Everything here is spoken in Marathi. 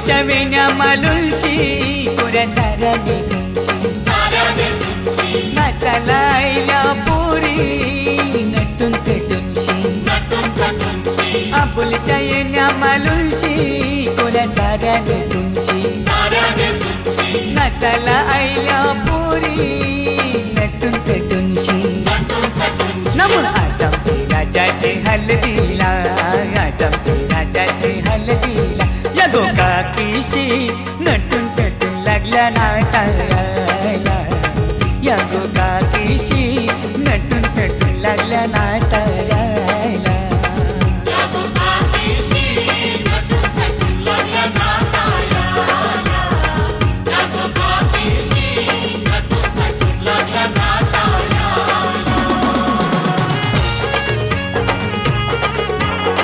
आबोलीच्या वेण्या मालुंशी कोऱ्या साऱ्या नेसूनशी नाचाला आईल्या पोरी नटून पेटूनशी आबोलीच्या येण्या मालुंशी कोऱ्या साऱ्या नेसूनशी नाचाला आईल्या पोरी नटून पेटूनशी नमून आजमचे राजाचे हलदीला आजमचे राजाचे हलदीला या गोकाकीशी नटून पेटून लागल्या नाचायला या गोकाकीशी नटून पेटून लागल्या नाचायला